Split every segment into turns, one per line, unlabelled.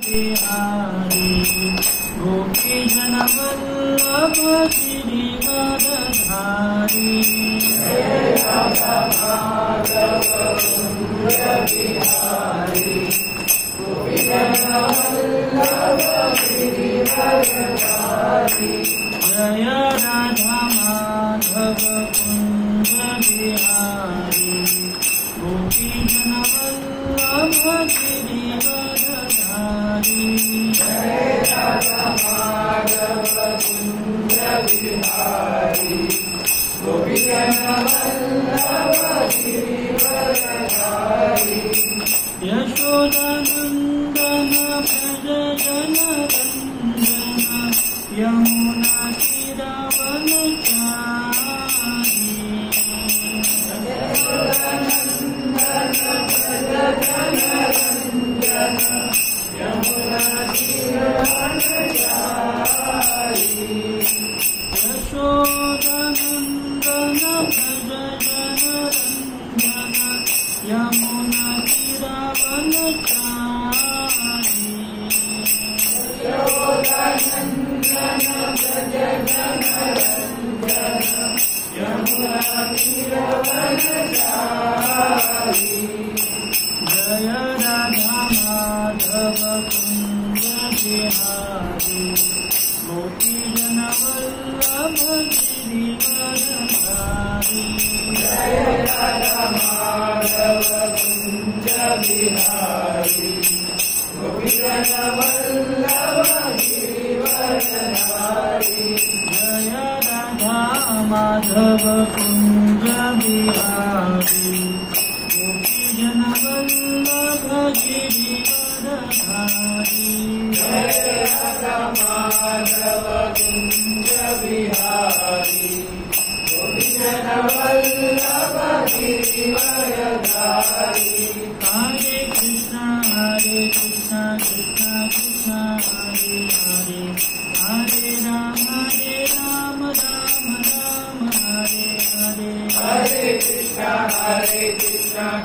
बिहारी गोपी जन वल्लभ गिरिवरधारी जय राधा माधव कुंज बिहारी गोपी जन वल्लभ गिरिवरधारी जय राधा माधव कुंज बिहारी गोपी जन वल्लभ गिरिवरधारी यशोदानंदन भज जनरंजन यमुना तीरवनचारी यशोदानंदन भज जनरंजन यमुना तीरवनचारी जय राधा माधव कुंज बिहारी गोपी जन वल्लभ गिरिवरधारी जय राधा माधव कुंज बिहारी गोपी जन वल्लभ गिरिवरधारी जय राधा माधव कुंज बिहारी गोपी जन वल्लभ गिरिवरधारी जय राधा माधव कुंज बिहारी गोपी जन वल्लभ गिरिवरधारी हरे कृष्ण कृष्ण कृष्ण हरे हरे हरे राम राम राम हरे हरे हरे कृष्ण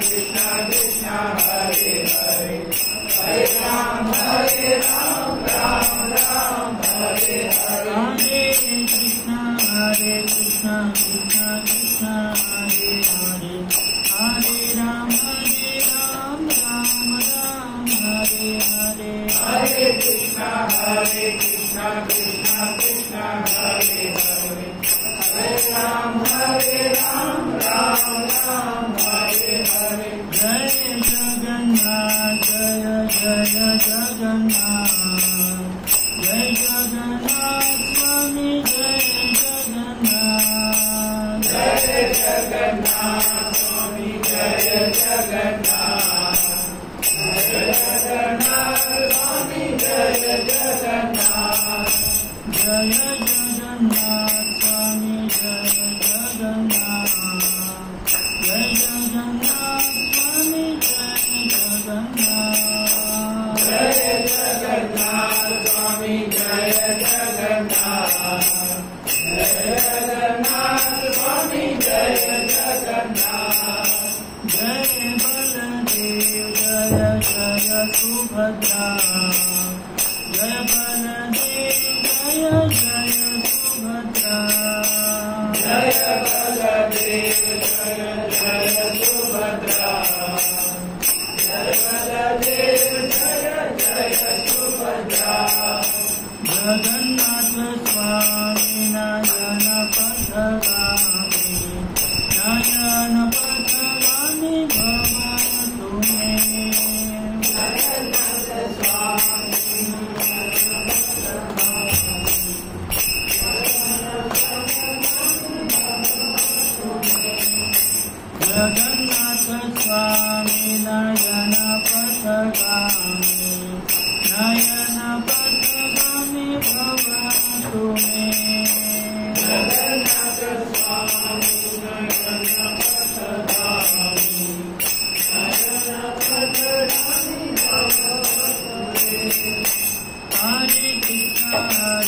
कृष्ण कृष्ण हरे हरे हरे राम राम राम हरे हरे हरे कृष्ण कृष्ण कृष्ण हरे हरे हरे राम राम राम हरे हरे हरे कृष्ण कृष्ण कृष्ण हरे हरे हरे राम राम हरे हरे जय जगन्नाथ जय जगन्नाथ जय जगन्नाथ स्वामी जय जगन्नाथ जय जगन्नाथ स्वामी जय जगन्नाथ जय जगन्नाथ स्वामी जय जगन्नाथ जय जगन्नाथ स्वामी जय जगन्नाथ जय जगन्नाथ स्वामी जय जगन्नाथ जय जगन्नाथ स्वामी जय जगन्नाथ जय जगन्नाथ स्वामी जय जगन्नाथ जय बलदेव जय जय सुभद्रा जय बलदेव जय जय सुभद्रा जय बलदेव जय जय सुभद्रा जय बलदेव जय जय सुभद्रा जगन्नाथ स्वामी नयन पथगामी नयन पथगामी भवतु मे जगन्नाथ स्वामी जगन्नाथ स्वामी नयन पथगामी नयन पथगामी भवतु मे जगन्नाथ स्वामी नयन पथगामी नयन पथगामी भवतु मे हरे Krishna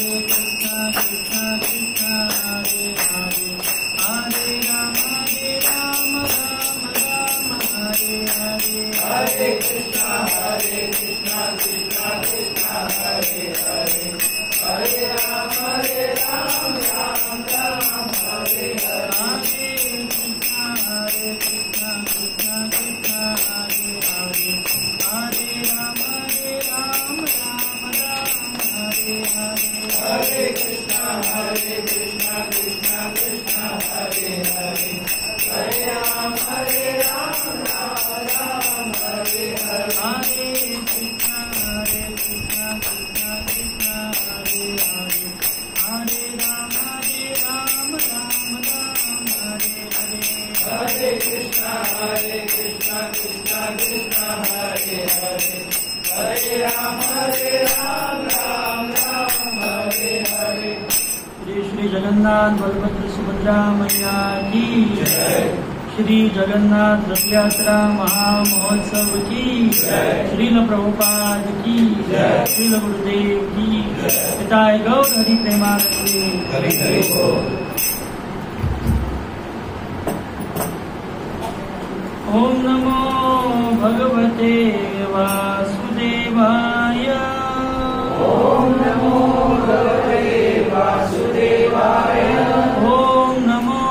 Krishna Krishna Hare Hare Hare Ram Ram Ram Hare Hare, Hare Krishna, Krishna Krishna, Hare Hare, Hare Ram, Ram Hare Hare, Hare Krishna, Krishna Krishna, Hare Hare, Hare Ram, Ram Hare Hare, Hare Krishna, Krishna Krishna, Hare Hare, Hare Ram, Ram Hare Hare, Hare Krishna, Krishna Krishna, Hare Hare, Hare Ram, Ram Hare Hare, Hare Krishna, Krishna Krishna, Hare Hare, Hare Ram, Ram Hare Hare। Shri Jagannath Balabhadra Subhadra मैया की जय। श्री जगन्नाथ रथ यात्रा महामहोत्सव की जय। श्रील प्रभुपाद की जय। श्रील गुरुदेव की जय। पिताय गौर हरि प्रेमानंदे हरि हरि बोल। ओम नमो भगवते वासुदेवाय। ओम नमो भगवते वासुदेवाय। ओम नमो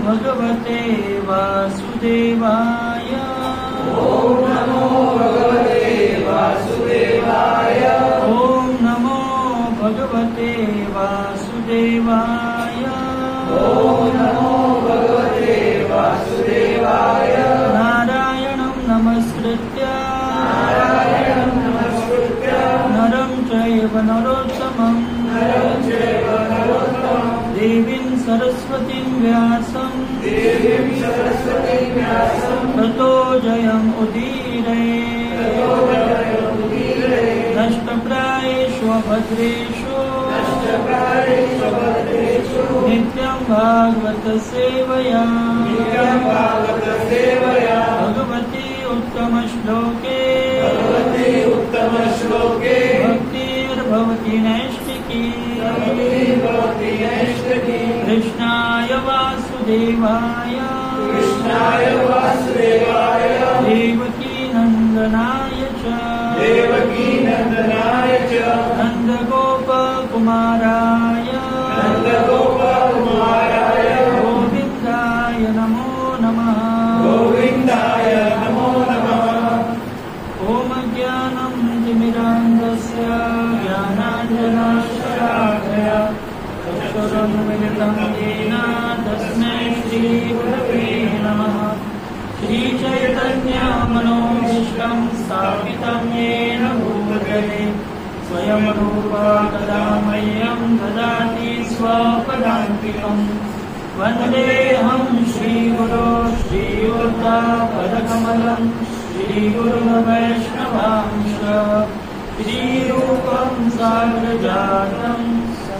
भगवते वासुदेवाय। ओम नमो भगवते वासुदेवाय। ओम नमो भगवते वासुदेवाय। ओम नमो भगवते वासुदेवाय। नारायणं नमस्कृत्य नरं चैव नरोत्तमं देवीं सरस्वतीं व्यासं ततो जयम् उदीरये। नष्टप्रायेषु भद्रेषु नित्यं भागवत सेवया भगवती उत्तम श्लोके भक्तिर्भवति नैष्टिकी। कृष्णाय वासुदेवाय देवकी नंदनाय च नन्दगोपकुमाराय गोविन्दाय नमो नमः। ॐ ज्ञानं तिमिरान्धस्य ज्ञानाञ्जनशलाकया चक्षुरुन्मिलितं येन तस्मै श्रीगुरवे नमः। श्रीचैतन्यमनोभीष्टं स्थापितं येन भूतले स्वयं रूपा कदा मह्यं ददाति स्वपदान्तिकम्। वन्देऽहं श्रीगुरो श्रीयुक्तापदकमलं श्रीगुरुवैष्णवांश। श्रीरूपं साग्रजातं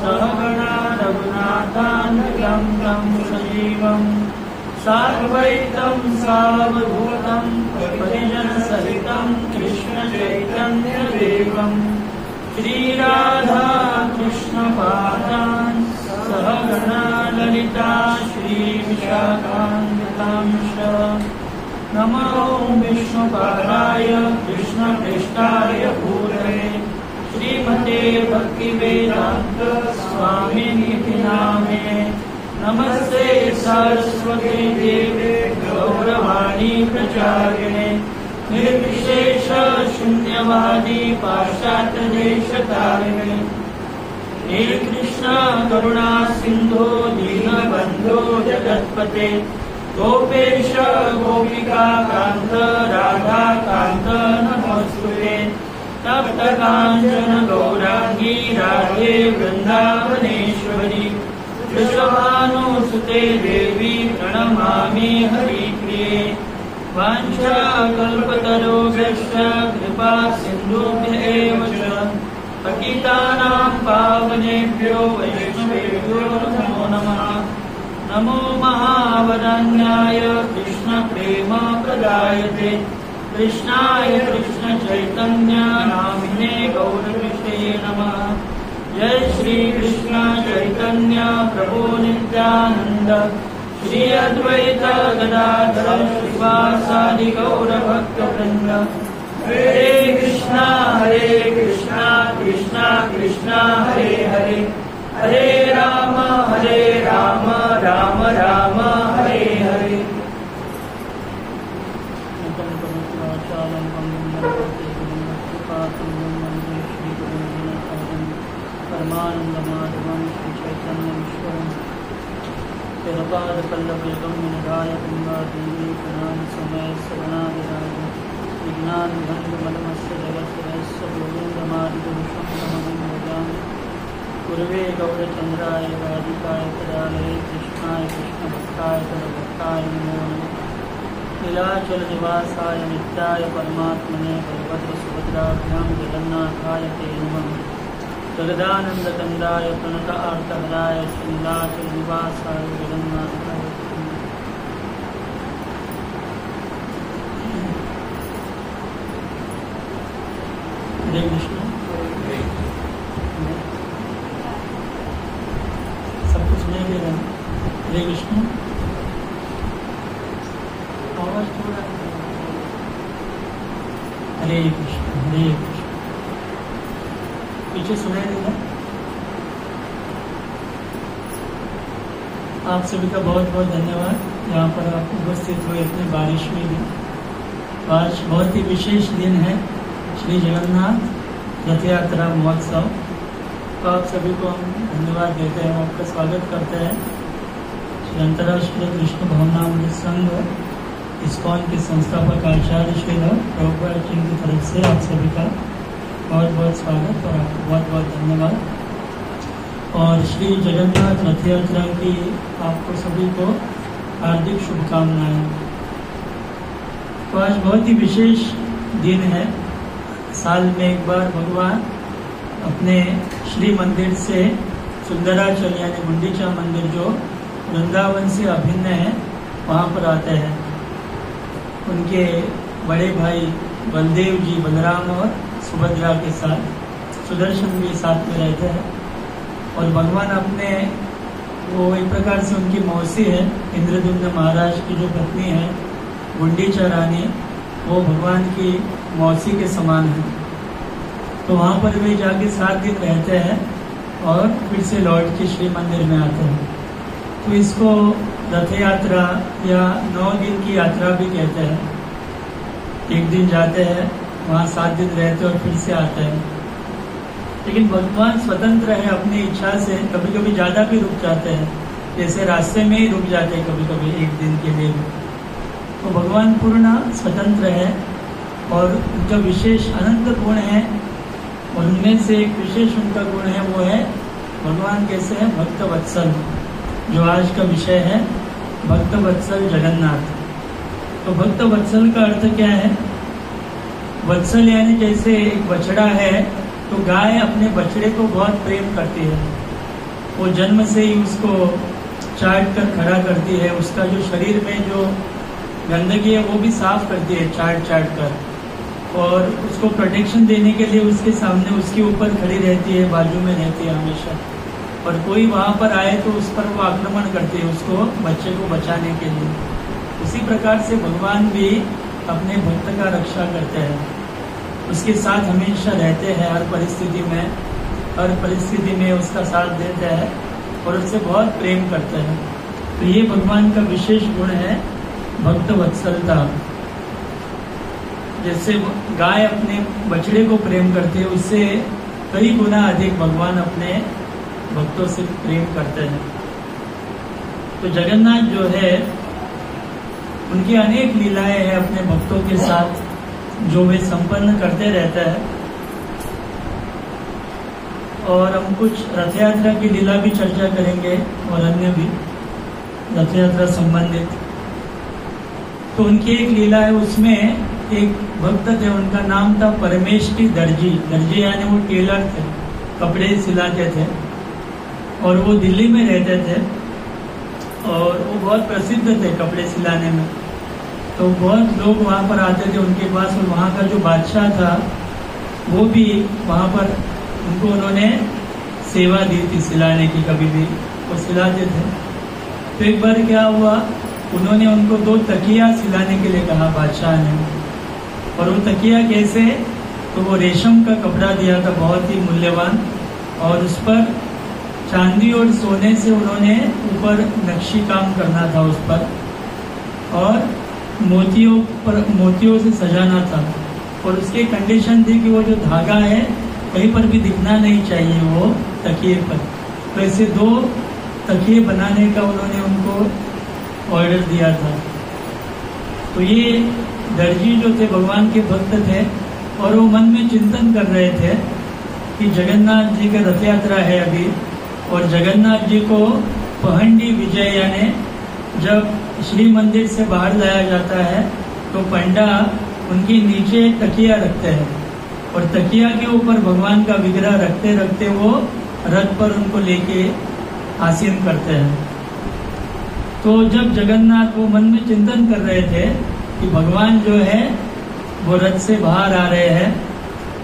सहगणा रघुनाथान्वितं तं सजीवं साद्वैतं सावधूतं परिजनसहितं कृष्णचैतन्यदेवं श्रीराधा कृष्णपादान् सहगणा ललिता श्रीविशाखान्वितांश। नमो विष्णुपादाय कृष्णप्रेष्ठाय भूतले श्रीमते भक्तिवेदान्त स्वामिनिति नामिने। नमस्ते सरस्वती देवे गौरवाणी प्रचारिणे निर्विशेष शून्यवादी पाश्चात्य देशतारिणे। हे कृष्ण करुणा सिंधो दीनबंधो जगत्पते गोपेश गोपिका कांत राधा कांत नमोस्तुते। तप्त कांचन गौरांगी राधे वृंदावनेश्वरी वृषभानुसुते देवी प्रणमामि हरिप्रिये। वाञ्छाकल्पतरुभ्यश्च कृपा सिन्धुभ्य एव च पतितानां पावनेभ्यो वैष्णवेभ्यो नमो नमः। नमो महावदन्याय कृष्णप्रेमप्रदायते कृष्णाय कृष्णचैतन्य नामिने गौरकृष्णे नमः। जय श्री कृष्ण चैतन्य प्रभु नित्यानंद श्री अद्वैत गदाधर श्रीवासादि गौरभक्तवृंद। हरे कृष्णा कृष्णा कृष्णा हरे हरे, हरे राम राम राम हरे हरे। परमानंदमाधवं श्री चैतन्य ईश्वरं तेरपादपल्लवयुगं विनिधाय गंगाधीनां समय सगुणाधिराज विज्ञानभङ्गमलमस्य जगत्त्रयस्य गोविन्दमादिपुरुषं तमहं भजामि। पूर्वे गौरचन्द्राय राधिकाय तदालये कृष्णाय कृष्णभक्ताय तदभक्ताय नमो नमः। नीलाचलनिवासाय नित्याय परमात्मने बलभद्रसुभद्राभ्यां जगन्नाथाय ते नमः। जगदानन्दकन्दाय प्रणत आर्तहराय नीलाचलनिवासाय जगन्नाथाय ते नमः। हरे कृष्ण। सब कुछ ले ले रहे हैं। हरे कृष्ण। आवाज थोड़ा। हरे कृष्ण हरे कृष्ण। पीछे सुनाई देगा। आप सभी का बहुत बहुत धन्यवाद, यहाँ पर आप उपस्थित हुए इतनी बारिश में भी। आज बहुत ही विशेष दिन है, श्री जगन्नाथ रथ यात्रा महोत्सव। तो आप सभी को हम धन्यवाद देते हैं, आपका स्वागत करते हैं। श्री अंतर्राष्ट्रीय कृष्ण भावनामृत संघ इस्कॉन के संस्थापक आचार्य श्री प्रभुपाद जी की तरफ से आप सभी का बहुत बहुत स्वागत और आपको बहुत बहुत धन्यवाद। और श्री जगन्नाथ रथ यात्रा की आपको सभी को हार्दिक शुभकामनाएं। तो आज बहुत ही विशेष दिन है। साल में एक बार भगवान अपने श्री मंदिर से सुंदराचल यानी गुंडीचा मंदिर जो वृंदावन से अभिन्न है वहाँ पर आते हैं। उनके बड़े भाई बलदेव जी बलराम और सुभद्रा के साथ, सुदर्शन भी साथ में रहते हैं। और भगवान अपने वो एक प्रकार से उनकी मौसी है इंद्रदुम्न महाराज की जो पत्नी है गुंडीचा रानी, वो भगवान की मौसी के समान है। तो वहाँ पर वे जाके 7 दिन रहते हैं और फिर से लौट के श्री मंदिर में आते हैं। तो इसको रथ यात्रा या 9 दिन की यात्रा भी कहते हैं। एक दिन जाते हैं, वहाँ 7 दिन रहते और फिर से आते हैं। लेकिन भगवान स्वतंत्र है अपनी इच्छा से, कभी कभी ज़्यादा भी रुक जाते हैं, जैसे रास्ते में ही रुक जाते हैं कभी कभी एक दिन के लिए। तो भगवान पूर्ण स्वतंत्र है और उनका विशेष अनंत गुण है। और उनमें से एक विशेष उनका गुण है, वो है भगवान कैसे है भक्त वत्सल, जो आज का विषय है भक्त वत्सल जगन्नाथ। तो भक्त वत्सल का अर्थ क्या है? वत्सल यानी जैसे एक बछड़ा है तो गाय अपने बछड़े को बहुत प्रेम करती है। वो जन्म से ही उसको चाट कर खड़ा करती है, उसका जो शरीर में जो गंदगी है वो भी साफ करती है चाट कर, और उसको प्रोटेक्शन देने के लिए उसके सामने उसके ऊपर खड़ी रहती है, बाजू में रहती है हमेशा। और कोई वहाँ पर आए तो उस पर वो आक्रमण करती है उसको, बच्चे को बचाने के लिए। उसी प्रकार से भगवान भी अपने भक्त का रक्षा करते हैं, उसके साथ हमेशा रहते हैं हर परिस्थिति में उसका साथ देते हैं और उससे बहुत प्रेम करते हैं। तो ये भगवान का विशेष गुण है भक्त वत्सलता। जैसे गाय अपने बछड़े को प्रेम करती है, उससे कई गुना अधिक भगवान अपने भक्तों से प्रेम करते हैं। तो जगन्नाथ जो है उनकी अनेक लीलाएं हैं अपने भक्तों के साथ, जो वे संपन्न करते रहते हैं। और हम कुछ रथ यात्रा की लीला भी चर्चा करेंगे और अन्य भी रथ यात्रा संबंधित। तो उनकी एक लीला है, उसमें एक भक्त थे, उनका नाम था परमेष्टि दर्जी। दर्जी यानी वो टेलर थे, कपड़े सिलाते थे और वो दिल्ली में रहते थे और वो बहुत प्रसिद्ध थे कपड़े सिलाने में। तो बहुत लोग वहाँ पर आते थे उनके पास, और वहाँ का जो बादशाह था वो भी वहाँ पर उनको उन्होंने सेवा दी थी सिलाने की, कभी भी वो सिलाते थे। तो एक बार क्या हुआ उन्होंने उनको 2 तकिया सिलाने के लिए कहा बादशाह ने। और वो तकिया कैसे, तो वो रेशम का कपड़ा दिया था बहुत ही मूल्यवान, और उस पर चांदी और सोने से उन्होंने ऊपर नक्शी काम करना था उस पर, और मोतियों से सजाना था। और उसकी कंडीशन थी कि वो जो धागा है कहीं पर भी दिखना नहीं चाहिए वो तकिए पर। तो ऐसे 2 तकिए बनाने का उन्होंने उनको ऑर्डर दिया था। तो ये दर्जी जो थे भगवान के भक्त थे, और वो मन में चिंतन कर रहे थे कि जगन्नाथ जी का रथ यात्रा है अभी, और जगन्नाथ जी को पहंडी विजय यानी जब श्री मंदिर से बाहर लाया जाता है तो पंडा उनके नीचे तकिया रखते हैं, और तकिया के ऊपर भगवान का विग्रह रखते रखते वो रथ पर उनको लेके आसीन करते हैं। तो जब जगन्नाथ वो मन में चिंतन कर रहे थे कि भगवान जो है वो रथ से बाहर आ रहे हैं,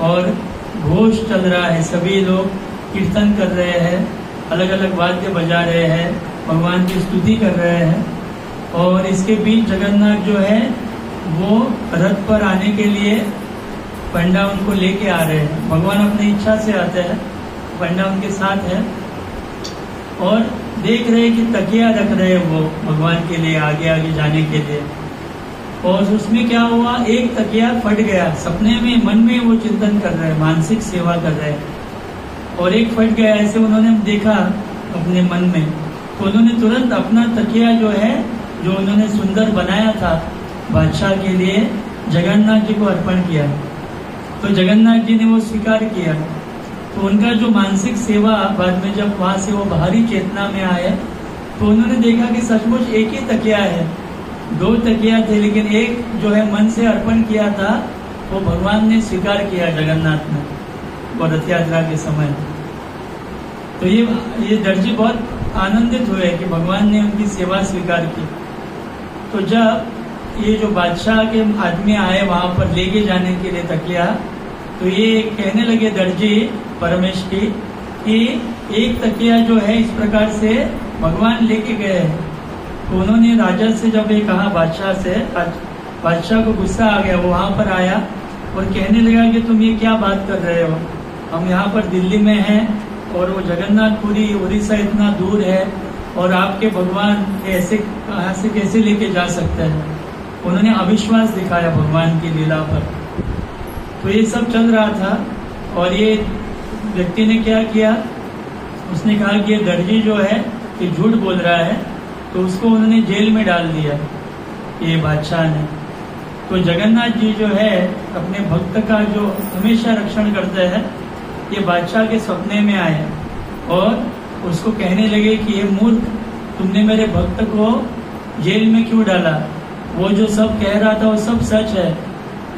और घोष चल रहा है, सभी लोग कीर्तन कर रहे हैं, अलग अलग वाद्य बजा रहे हैं, भगवान की स्तुति कर रहे हैं, और इसके बीच जगन्नाथ जो है वो रथ पर आने के लिए पंडा उनको लेके आ रहे हैं। भगवान अपनी इच्छा से आते हैं, पंडा उनके साथ है, और देख रहे कि तकिया रख रहे हैं वो भगवान के लिए आगे आगे जाने के लिए। और उसमें क्या हुआ, एक तकिया फट गया। सपने में मन में वो चिंतन कर रहे हैं, मानसिक सेवा कर रहे हैं, और एक फट गया। ऐसे उन्होंने देखा अपने मन में, तो उन्होंने तुरंत अपना तकिया जो है, जो उन्होंने सुंदर बनाया था बादशाह के लिए, जगन्नाथ जी को अर्पण किया। तो जगन्नाथ जी ने वो स्वीकार किया। तो उनका जो मानसिक सेवा, बाद में जब वहां से वो बाहरी चेतना में आए तो उन्होंने देखा कि सचमुच एक ही तकिया है, 2 तकिया थे, लेकिन एक जो है मन से अर्पण किया था वो भगवान ने स्वीकार किया, जगन्नाथ ने, वो रथ यात्रा के समय। तो ये दर्जी बहुत आनंदित हुए कि भगवान ने उनकी सेवा स्वीकार की। तो जब ये जो बादशाह के आदमी आए वहां पर लेके जाने के लिए तकिया, तो ये कहने लगे दर्जी परमेश की कि एक तकिया जो है इस प्रकार से भगवान लेके गए। तो उन्होंने राजा से जब ये कहा, बादशाह से, बादशाह को गुस्सा आ गया। वो वहां पर आया और कहने लगा कि तुम ये क्या बात कर रहे हो, हम यहाँ पर दिल्ली में हैं और वो जगन्नाथपुरी उड़ीसा इतना दूर है, और आपके भगवान ऐसे कहाँ से कैसे लेके जा सकते हैं। उन्होंने अविश्वास दिखाया भगवान की लीला पर। तो ये सब चल रहा था, और ये व्यक्ति ने क्या किया, उसने कहा कि ये दर्जी जो है ये झूठ बोल रहा है, तो उसको उन्होंने जेल में डाल दिया, ये बादशाह ने। तो जगन्नाथ जी जो है अपने भक्त का जो हमेशा रक्षण करते हैं, ये बादशाह के सपने में आए और उसको कहने लगे कि ये मूर्ख, तुमने मेरे भक्त को जेल में क्यों डाला, वो जो सब कह रहा था वो सब सच है,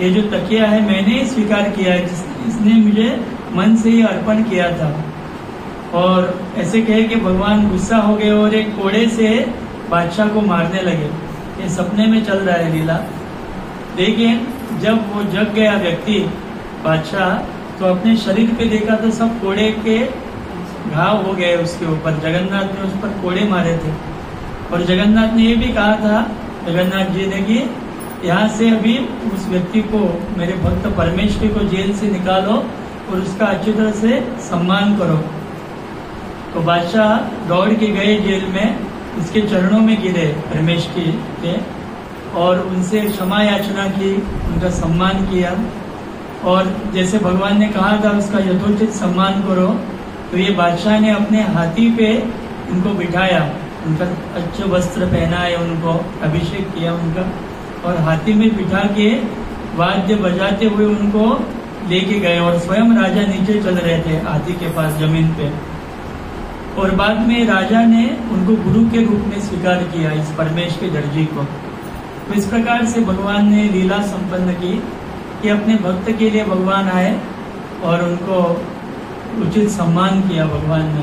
ये जो तकिया है मैंने स्वीकार किया है, इसने मुझे मन से ही अर्पण किया था। और ऐसे कहे कि भगवान गुस्सा हो गए और एक कोड़े से बादशाह को मारने लगे। ये सपने में चल रहा है लीला। लेकिन जब वो जग गया व्यक्ति बादशाह, तो अपने शरीर पे देखा तो सब कोड़े के घाव हो गए उसके ऊपर। जगन्नाथ ने उस पर कोड़े मारे थे, और जगन्नाथ ने ये भी कहा था, जगन्नाथ जी ने, कि यहाँ से अभी उस व्यक्ति को, मेरे भक्त परमेश्वर को जेल से निकालो और उसका अच्छी तरह से सम्मान करो। तो बादशाह दौड़ के गए जेल में, इसके चरणों में गिरे परमेश्वर के, और उनसे क्षमा याचना की, उनका सम्मान किया, और जैसे भगवान ने कहा था उसका यथोचित सम्मान करो। तो ये बादशाह ने अपने हाथी पे उनको बिठाया, उनका अच्छे वस्त्र पहनाए, उनको अभिषेक किया उनका, और हाथी में बिठा के वाद्य बजाते हुए उनको लेके गए, और स्वयं राजा नीचे चल रहे थे हाथी के पास जमीन पे। और बाद में राजा ने उनको गुरु के रूप में स्वीकार किया, इस परमेश्वर दर्जी को। तो इस प्रकार से भगवान ने लीला संपन्न की कि अपने भक्त के लिए भगवान आए और उनको उचित सम्मान किया भगवान ने।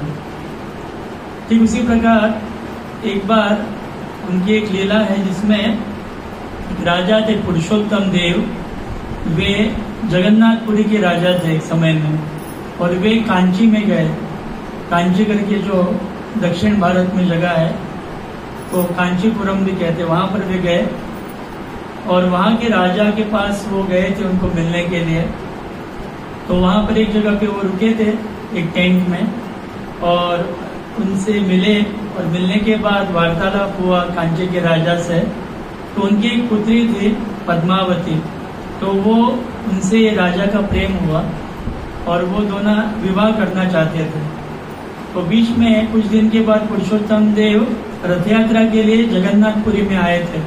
ठीक उसी प्रकार एक बार उनकी एक लीला है जिसमें राजा थे पुरुषोत्तम देव, वे जगन्नाथपुरी के राजा थे एक समय में, और वे कांची में गए। कांची करके जो दक्षिण भारत में जगह है, तो उसको कांचीपुरम भी कहते, वहां पर भी गए और वहां के राजा के पास वो गए थे उनको मिलने के लिए। तो वहां पर एक जगह पे वो रुके थे एक टेंट में और उनसे मिले और मिलने के बाद वार्तालाप हुआ कांची के राजा से। तो उनकी एक पुत्री थी पद्मावती, तो वो उनसे राजा का प्रेम हुआ और वो दोनों विवाह करना चाहते थे। तो बीच में कुछ दिन के बाद पुरुषोत्तम देव रथ यात्रा के लिए जगन्नाथपुरी में आए थे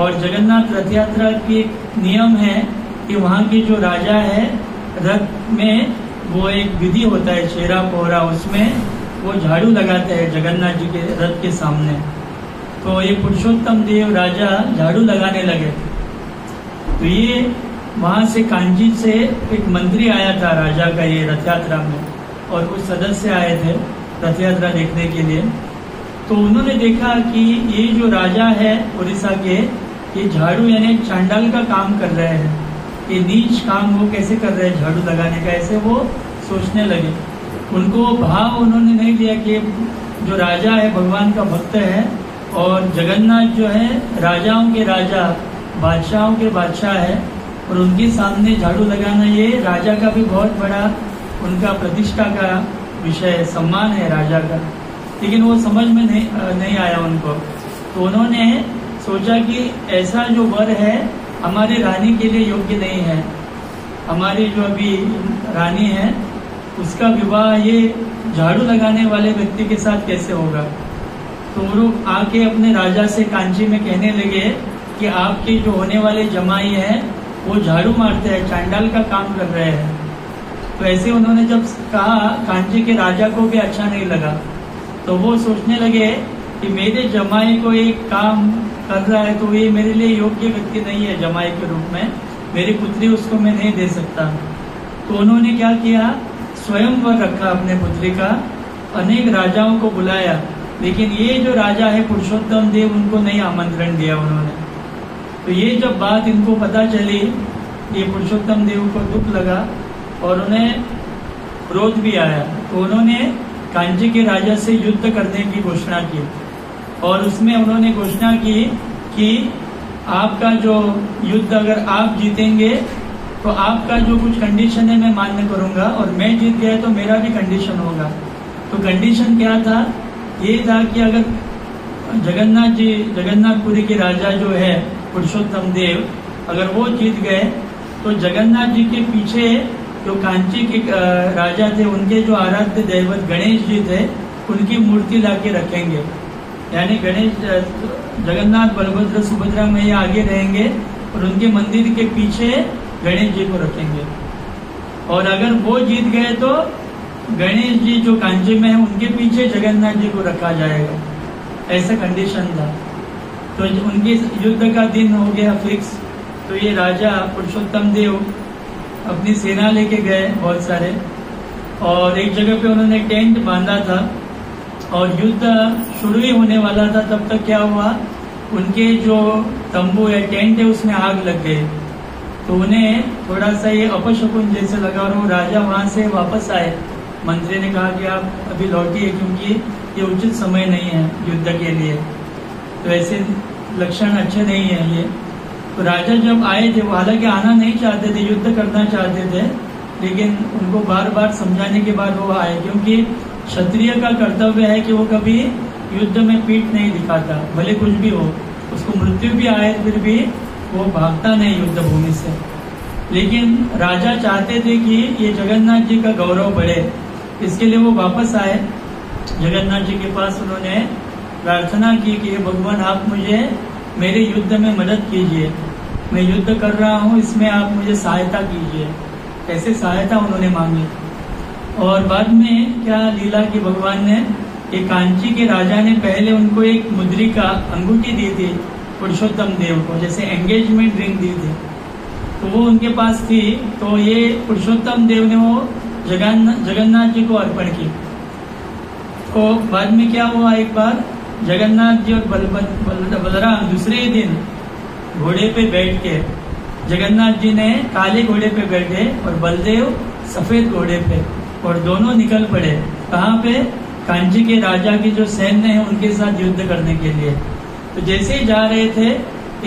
और जगन्नाथ रथ यात्रा की नियम है कि वहाँ की जो राजा है रथ में वो एक विधि होता है चेहरा पोहरा, उसमें वो झाड़ू लगाते हैं जगन्नाथ जी के रथ के सामने। तो ये पुरुषोत्तम देव राजा झाड़ू लगाने लगे। तो ये वहां से कांची से एक मंत्री आया था राजा का ये रथ यात्रा में और कुछ सदस्य आए थे रथ यात्रा देखने के लिए। तो उन्होंने देखा कि ये जो राजा है उड़ीसा के, ये झाड़ू यानी चांडाल का काम कर रहे हैं, ये नीच काम वो कैसे कर रहे हैं झाड़ू लगाने का, ऐसे वो सोचने लगे। उनको भाव उन्होंने नहीं लिया कि जो राजा है भगवान का भक्त है और जगन्नाथ जो है राजाओं के राजा बादशाहों के बादशाह है और उनके सामने झाड़ू लगाना ये राजा का भी बहुत बड़ा उनका प्रतिष्ठा का विषय है, सम्मान है राजा का। लेकिन वो समझ में नहीं आया उनको। तो उन्होंने सोचा कि ऐसा जो वर है हमारे रानी के लिए योग्य नहीं है, हमारी जो अभी रानी है उसका विवाह ये झाड़ू लगाने वाले व्यक्ति के साथ कैसे होगा। तो वो लोग आके अपने राजा से कांची में कहने लगे कि आपके जो होने वाले जमाई है वो झाड़ू मारते हैं, चांडाल का काम कर रहे हैं। तो ऐसे उन्होंने जब कहा कांची के राजा को भी अच्छा नहीं लगा। तो वो सोचने लगे कि मेरे जमाई को एक काम कर रहा है तो ये मेरे लिए योग्य व्यक्ति नहीं है जमाई के रूप में, मेरी पुत्री उसको मैं नहीं दे सकता। तो उन्होंने क्या किया, स्वयंवर रखा अपने पुत्री का, अनेक राजाओं को बुलाया, लेकिन ये जो राजा है पुरुषोत्तम देव उनको नहीं आमंत्रण दिया उन्होंने। तो ये जब बात इनको पता चली, ये पुरुषोत्तम देव को दुख लगा और उन्हें क्रोध भी आया। तो उन्होंने कांची के राजा से युद्ध करने की घोषणा की और उसमें उन्होंने घोषणा की कि आपका जो युद्ध अगर आप जीतेंगे तो आपका जो कुछ कंडीशन है मैं मान्य करूंगा और मैं जीत गया तो मेरा भी कंडीशन होगा। तो कंडीशन क्या था, ये था कि अगर जगन्नाथपुरी के राजा जो है पुरुषोत्तम देव, अगर वो जीत गए तो जगन्नाथ जी के पीछे जो कांची के राजा थे उनके जो आराध्य दैवत गणेश जी थे उनकी मूर्ति लाके रखेंगे। यानी गणेश जगन्नाथ बलभद्र सुभद्रा मैया आगे रहेंगे और उनके मंदिर के पीछे गणेश जी को रखेंगे। और अगर वो जीत गए तो गणेश जी जो कांची में है उनके पीछे जगन्नाथ जी को रखा जाएगा, ऐसा कंडीशन था। तो उनके युद्ध का दिन हो गया फिक्स। तो ये राजा पुरुषोत्तम देव अपनी सेना लेके गए बहुत सारे और एक जगह पे उन्होंने टेंट बांधा था और युद्ध शुरू ही होने वाला था। तब तक क्या हुआ, उनके जो तंबू या टेंट है उसमें आग लग गई। तो उन्हें थोड़ा सा ये अपशकुन जैसे लगा और वो राजा वहां से वापस आए। मंत्री ने कहा कि आप अभी लौटिए क्योंकि ये उचित समय नहीं है युद्ध के लिए, तो ऐसे लक्षण अच्छे नहीं है ये। तो राजा जब आए थे, वो हालांकि आना नहीं चाहते थे, युद्ध करना चाहते थे, लेकिन उनको बार बार समझाने के बाद वो आए, क्योंकि क्षत्रिय का कर्तव्य है कि वो कभी युद्ध में पीठ नहीं दिखाता, भले कुछ भी हो, उसको मृत्यु भी आए फिर भी वो भागता नहीं युद्ध भूमि से। लेकिन राजा चाहते थे कि ये जगन्नाथ जी का गौरव बढ़े, इसके लिए वो वापस आए जगन्नाथ जी के पास। उन्होंने प्रार्थना की कि भगवान आप मुझे मेरे युद्ध में मदद कीजिए, मैं युद्ध कर रहा हूँ, इसमें आप मुझे सहायता कीजिए। ऐसे सहायता उन्होंने मांगी। और बाद में क्या लीला की भगवान ने, एक कांची के राजा ने पहले उनको एक मुद्रिका अंगूठी दी थी पुरुषोत्तम देव को, जैसे एंगेजमेंट रिंग दी थी, तो वो उनके पास थी। तो ये पुरुषोत्तम देव ने वो जगन्नाथ जी को अर्पण की। तो बाद में क्या हुआ, एक बार जगन्नाथ जी और बलराम दूसरे ही दिन घोड़े पे बैठ के, जगन्नाथ जी ने काले घोड़े पे बैठे और बलदेव सफेद घोड़े पे, और दोनों निकल पड़े कहाँ पे, कांची के राजा की जो सैन्य है उनके साथ युद्ध करने के लिए। तो जैसे ही जा रहे थे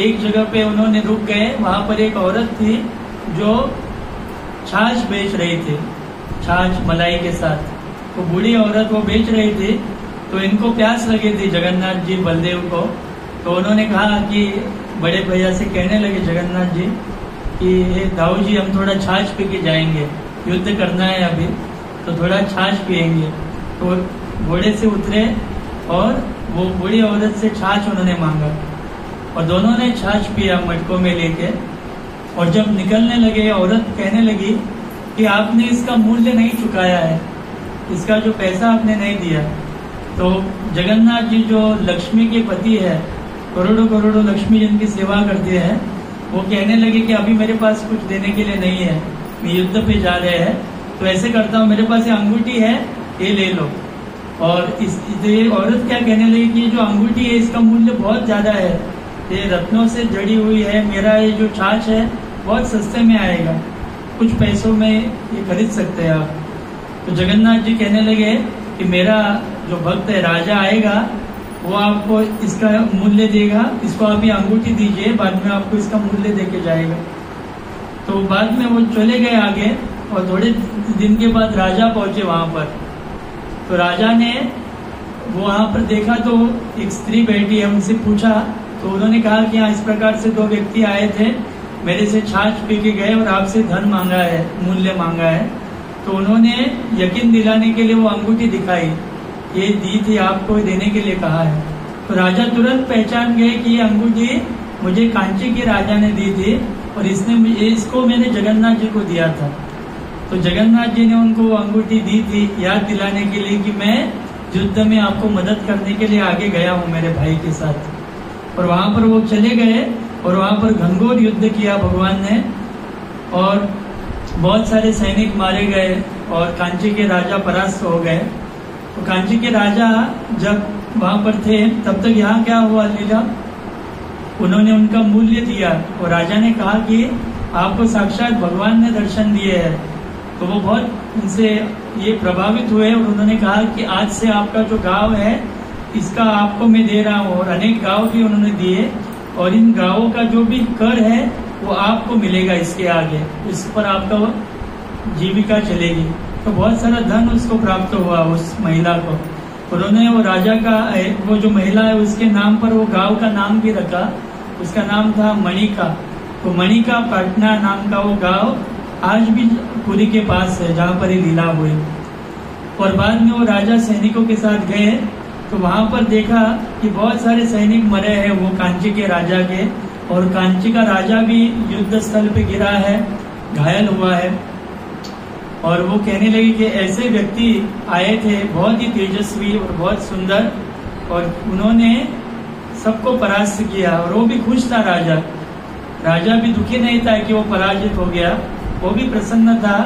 एक जगह पे उन्होंने रुक गए। वहां पर एक औरत थी जो छाछ बेच रही थी, छाछ मलाई के साथ। वो बूढ़ी औरत वो बेच रही थी। तो इनको प्यास लगी थी जगन्नाथ जी बलदेव को। तो उन्होंने कहा कि बड़े भैया से कहने लगे जगन्नाथ जी कि दाऊ जी हम थोड़ा छाछ पी के जाएंगे, युद्ध करना है अभी तो थोड़ा छाछ पियेंगे। तो घोड़े से उतरे और वो बूढ़ी औरत से छाछ उन्होंने मांगा और दोनों ने छाछ पिया मटकों में लेके। और जब निकलने लगे औरत कहने लगी कि आपने इसका मूल्य नहीं चुकाया है, इसका जो पैसा आपने नहीं दिया। तो जगन्नाथ जी जो लक्ष्मी के पति है, करोड़ों करोड़ों लक्ष्मी जिनकी सेवा करते हैं, वो कहने लगे कि अभी मेरे पास कुछ देने के लिए नहीं है, मैं युद्ध पे जा रहे हैं, तो ऐसे करता हूँ मेरे पास ये अंगूठी है, ये ले लो। और ये औरत क्या कहने लगी कि जो अंगूठी है इसका मूल्य बहुत ज्यादा है, ये रत्नों से जड़ी हुई है, मेरा ये जो छाछ है बहुत सस्ते में आएगा, कुछ पैसों में ये खरीद सकते हैं आप। तो जगन्नाथ जी कहने लगे कि मेरा जो भक्त है राजा आएगा, वो आपको इसका मूल्य देगा, इसको आप ये अंगूठी दीजिए, बाद में आपको इसका मूल्य देके जाएगा। तो बाद में वो चले गए आगे और थोड़े दिन के बाद राजा पहुंचे वहां पर। तो राजा ने वहां पर देखा तो एक स्त्री बैठी है, उनसे पूछा तो उन्होंने कहा कि हाँ इस प्रकार से दो व्यक्ति आए थे, मेरे से छाछ पी के गए और आपसे धन मांगा है, मूल्य मांगा है। तो उन्होंने यकीन दिलाने के लिए वो अंगूठी दिखाई, ये दी थी आपको देने के लिए कहा है। तो राजा तुरंत पहचान गए कि ये अंगूठी मुझे कांची के राजा ने दी थी और इसको मैंने जगन्नाथ जी को दिया था। तो जगन्नाथ जी ने उनको वो अंगूठी दी थी याद दिलाने के लिए कि मैं युद्ध में आपको मदद करने के लिए आगे गया हूँ मेरे भाई के साथ। और वहां पर वो चले गए और वहां पर घनघोर युद्ध किया भगवान ने और बहुत सारे सैनिक मारे गए और कांची के राजा परास्त हो गए। तो कांची के राजा जब वहां पर थे तब तक यहाँ क्या हुआ लीला, उन्होंने उनका मूल्य दिया और राजा ने कहा कि आपको साक्षात भगवान ने दर्शन दिए हैं। तो वो बहुत उनसे ये प्रभावित हुए और उन्होंने कहा कि आज से आपका जो गांव है इसका आपको मैं दे रहा हूँ। और अनेक गांव भी उन्होंने दिए और इन गांवों का जो भी कर है वो आपको मिलेगा, इसके आगे इस पर आपका जीविका चलेगी। तो बहुत सारा धन उसको प्राप्त हुआ उस महिला को। उन्होंने वो राजा का वो जो महिला है उसके नाम पर वो गांव का नाम भी रखा, उसका नाम था मणिका। तो मणिका पटना नाम का वो गांव आज भी पुरी के पास है जहाँ पर ये लीला हुई। और बाद में वो राजा सैनिकों के साथ गए तो वहां पर देखा कि बहुत सारे सैनिक मरे हैं वो कांची के राजा के, और कांची का राजा भी युद्ध स्थल पे गिरा है, घायल हुआ है। और वो कहने लगे कि ऐसे व्यक्ति आए थे बहुत ही तेजस्वी और बहुत सुंदर और उन्होंने सबको परास्त किया और वो भी खुश था राजा। राजा भी दुखी नहीं था कि वो पराजित हो गया, वो भी प्रसन्न था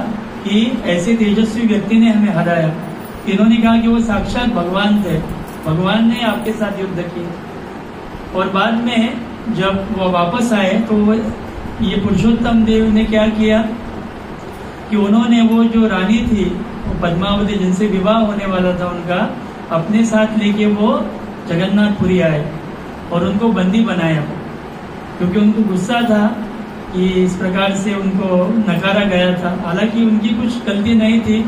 कि ऐसे तेजस्वी व्यक्ति ने हमें हराया। इन्होंने कहा कि वो साक्षात भगवान थे, भगवान ने आपके साथ युद्ध किया। और बाद में जब वो वापस आए तो ये पुरुषोत्तम देव ने क्या किया कि उन्होंने वो जो रानी थी वो पद्मावती जिनसे विवाह होने वाला था उनका अपने साथ लेके वो जगन्नाथपुरी आए और उनको बंदी बनाया, क्योंकि उनको गुस्सा था कि इस प्रकार से उनको नकारा गया था। हालांकि उनकी कुछ गलती नहीं थी,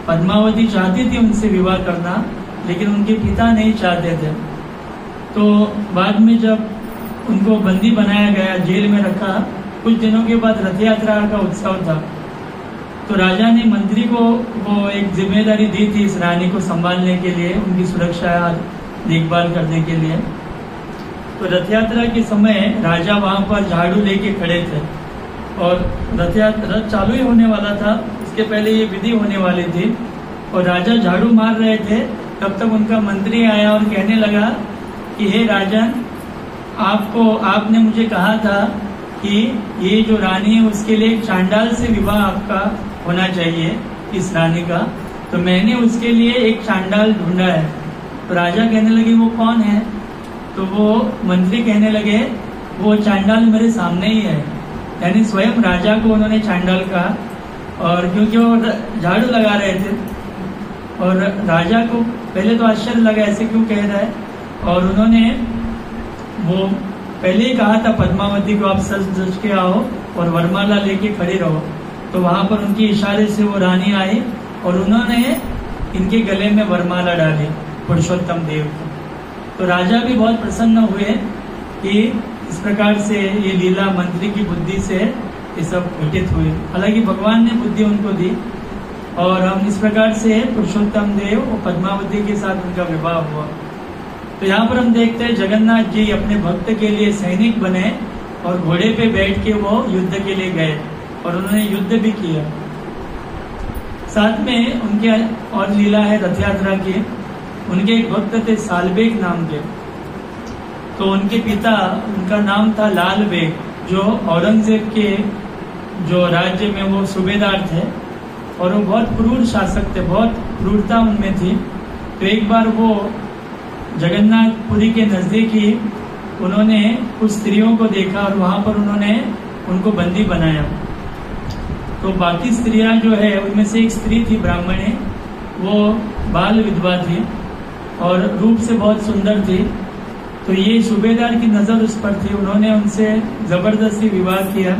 पद्मावती चाहती थी उनसे विवाह करना लेकिन उनके पिता नहीं चाहते थे। तो बाद में जब उनको बंदी बनाया गया, जेल में रखा, कुछ दिनों के बाद रथ यात्रा का उत्सव था। तो राजा ने मंत्री को वो एक जिम्मेदारी दी थी इस रानी को संभालने के लिए, उनकी सुरक्षा देखभाल करने के लिए। तो रथ यात्रा के समय राजा वहां पर झाड़ू लेके खड़े थे और रथ चालू ही होने वाला था, इसके पहले ये विधि होने वाली थी और राजा झाड़ू मार रहे थे। तब तक उनका मंत्री आया और कहने लगा कि हे राजन, आपने मुझे कहा था कि ये जो रानी है उसके लिए एक चांडाल से विवाह आपका होना चाहिए, इस रानी का, तो मैंने उसके लिए एक चांडाल ढूंढा है। तो राजा कहने लगे वो कौन है? तो वो मंत्री कहने लगे वो चांडाल मेरे सामने ही है, यानी स्वयं राजा को उन्होंने चांडाल कहा। और क्योंकि वो झाड़ू लगा रहे थे और राजा को पहले तो आश्चर्य लगा, ऐसे क्यों कह रहा है। और उन्होंने वो पहले ही कहा था पद्मावती को, आप सज धज के आओ और वरमाला लेके खड़े रहो। तो वहां पर उनके इशारे से वो रानी आई और उन्होंने इनके गले में वरमाला डाली पुरुषोत्तम देव को। तो राजा भी बहुत प्रसन्न हुए कि इस प्रकार से ये लीला मंत्री की बुद्धि से ये सब घटित हुए। हालांकि भगवान ने बुद्धि उनको दी और हम इस प्रकार से पुरुषोत्तम देव और पद्मावती के साथ उनका विवाह हुआ। तो यहाँ पर हम देखते हैं जगन्नाथ जी अपने भक्त के लिए सैनिक बने और घोड़े पे बैठ के वो युद्ध के लिए गए और उन्होंने युद्ध भी किया। साथ में उनके और लीला है रथ यात्रा की। उनके एक भक्त थे सालबेग नाम के। तो उनके पिता, उनका नाम था लाल बेग, जो औरंगजेब के जो राज्य में वो सूबेदार थे और वो बहुत क्रूर शासक थे, बहुत क्रूरता उनमें थी। तो एक बार वो जगन्नाथपुरी के नजदीक ही उन्होंने कुछ स्त्रियों को देखा और वहां पर उन्होंने उनको बंदी बनाया। तो बाकी स्त्रियां जो है उनमें से एक स्त्री थी ब्राह्मणी, वो बाल विधवा थी और रूप से बहुत सुंदर थी। तो ये सूबेदार की नजर उस पर थी, उन्होंने उनसे जबरदस्ती विवाह किया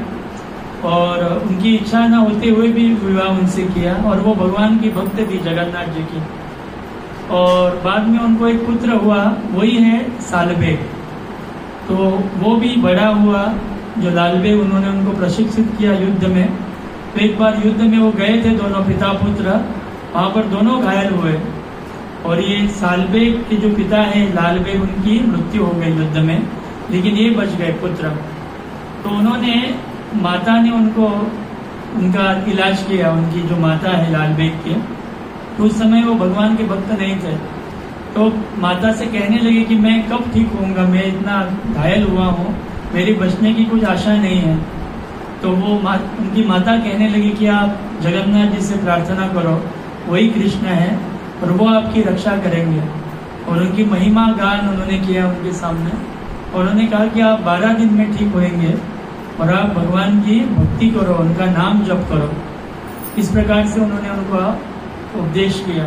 और उनकी इच्छा न होते हुए भी विवाह उनसे किया। और वो भगवान की भक्त थी जगन्नाथ जी की। और बाद में उनको एक पुत्र हुआ, वही है सालबेग। तो वो भी बड़ा हुआ जो लालबेग, उन्होंने उनको प्रशिक्षित किया युद्ध में। तो एक बार युद्ध में वो गए थे दोनों पिता पुत्र, वहां पर दोनों घायल हुए और ये सालबेग के जो पिता है लालबेग, उनकी मृत्यु हो गई युद्ध में, लेकिन ये बच गए पुत्र। तो उन्होंने, माता ने उनको उनका इलाज किया, उनकी जो माता है लालबेग की। तो उस समय वो भगवान के भक्त नहीं थे। तो माता से कहने लगे कि मैं कब ठीक होऊंगा, मैं इतना घायल हुआ हूँ, मेरी बचने की कुछ आशा नहीं है। तो वो उनकी माता कहने लगी कि आप जगन्नाथ जी से प्रार्थना करो, वही कृष्ण है और वो आपकी रक्षा करेंगे। और उनकी महिमा गान उन्होंने किया उनके सामने और उन्होंने कहा कि आप 12 दिन में ठीक होंगे और आप भगवान की भक्ति करो, उनका नाम जप करो। इस प्रकार से उन्होंने उनको उपदेश किया।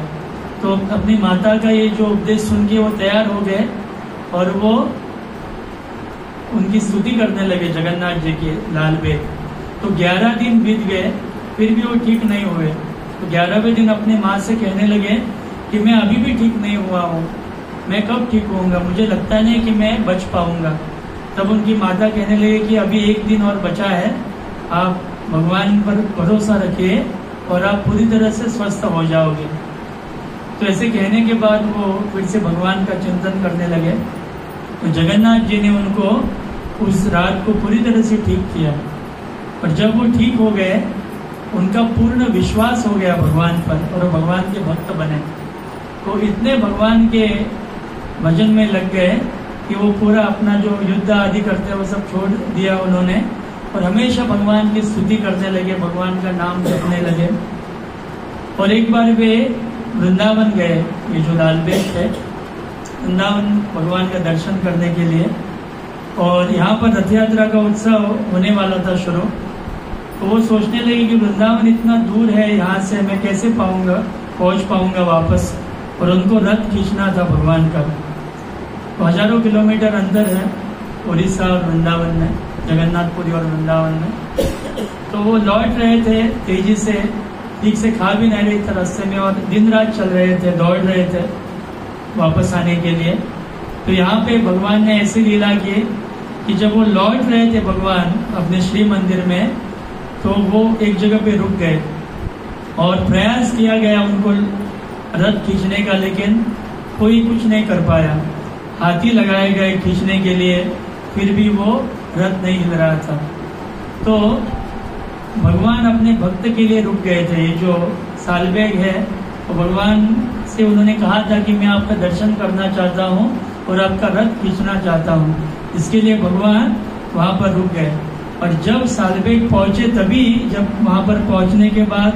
तो अपनी माता का ये जो उपदेश सुन के वो तैयार हो गए और वो उनकी स्तुति करने लगे जगन्नाथ जी की, लालबेग। तो 11 दिन बीत गए, फिर भी वो ठीक नहीं हुए। तो 11वें दिन अपने माँ से कहने लगे कि मैं अभी भी ठीक नहीं हुआ हूँ, मैं कब ठीक होऊंगा, मुझे लगता नहीं कि मैं बच पाऊंगा। तब उनकी माता कहने लगे कि अभी 1 दिन और बचा है, आप भगवान पर भरोसा रखिए और आप पूरी तरह से स्वस्थ हो जाओगे। तो ऐसे कहने के बाद वो फिर से भगवान का चिंतन करने लगे। तो जगन्नाथ जी ने उनको उस रात को पूरी तरह से ठीक किया और जब वो ठीक हो गए, उनका पूर्ण विश्वास हो गया भगवान पर और वो भगवान के भक्त बने। तो इतने भगवान के भजन में लग गए कि वो पूरा अपना जो युद्ध आदि करते हैं वो सब छोड़ दिया उन्होंने और हमेशा भगवान की स्तुति करने लगे, भगवान का नाम जपने लगे। और एक बार वे वृंदावन गए, ये जो लालबेग थे, वृंदावन भगवान का दर्शन करने के लिए। और यहाँ पर रथ यात्रा का उत्सव होने वाला था शुरू। तो वो सोचने लगे कि वृंदावन इतना दूर है, यहाँ से मैं कैसे पहुँच पाऊंगा वापस। और उनको रथ खींचना था भगवान का। तो हजारों किलोमीटर अंतर है उड़ीसा और वृंदावन में, जगन्नाथपुरी और वृंदावन में। तो वो लौट रहे थे तेजी से, ठीक से खा भी नहीं रहे थे रास्ते में और दिन रात चल रहे थे, दौड़ रहे थे वापस आने के लिए। तो यहाँ पे भगवान ने ऐसी लीला की कि जब वो लौट रहे थे भगवान अपने श्री मंदिर में, तो वो एक जगह पे रुक गए और प्रयास किया गया उनको रथ खींचने का, लेकिन कोई कुछ नहीं कर पाया। हाथी लगाए गए खींचने के लिए, फिर भी वो रथ नहीं हिल रहा था। तो भगवान अपने भक्त के लिए रुक गए थे। ये जो सालबेग है, तो भगवान से उन्होंने कहा था कि मैं आपका दर्शन करना चाहता हूँ और आपका रथ खींचना चाहता हूँ। इसके लिए भगवान वहाँ पर रुक गए। और जब सालबेग पहुंचे, तभी जब वहाँ पर पहुंचने के बाद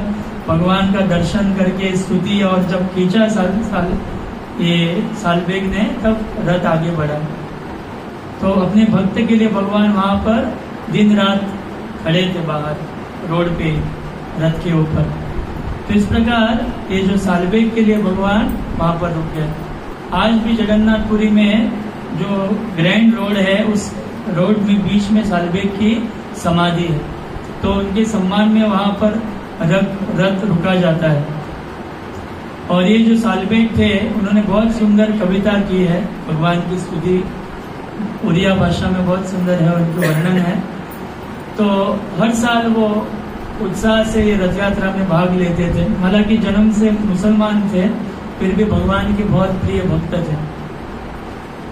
भगवान का दर्शन करके स्तुति और जब खींचा सालबेग ने, तब रथ आगे बढ़ा। तो अपने भक्त के लिए भगवान वहाँ पर दिन रात खड़े थे बाहर रोड पे रथ के ऊपर। तो इस प्रकार ये जो सालबेग के लिए भगवान वहां पर रुक गए। आज भी जगन्नाथपुरी में जो ग्रैंड रोड है, उस रोड में बीच में सालबेग की समाधि है, तो उनके सम्मान में वहां पर रथ रुका जाता है। और ये जो सालबेग थे, उन्होंने बहुत सुंदर कविता की है, भगवान की स्तुति उड़िया भाषा में बहुत सुंदर है, उनका वर्णन है। तो हर साल वो उत्साह से ये रथ यात्रा में भाग लेते थे। हालांकि जन्म से मुसलमान थे, फिर भी भगवान के बहुत प्रिय भक्त थे।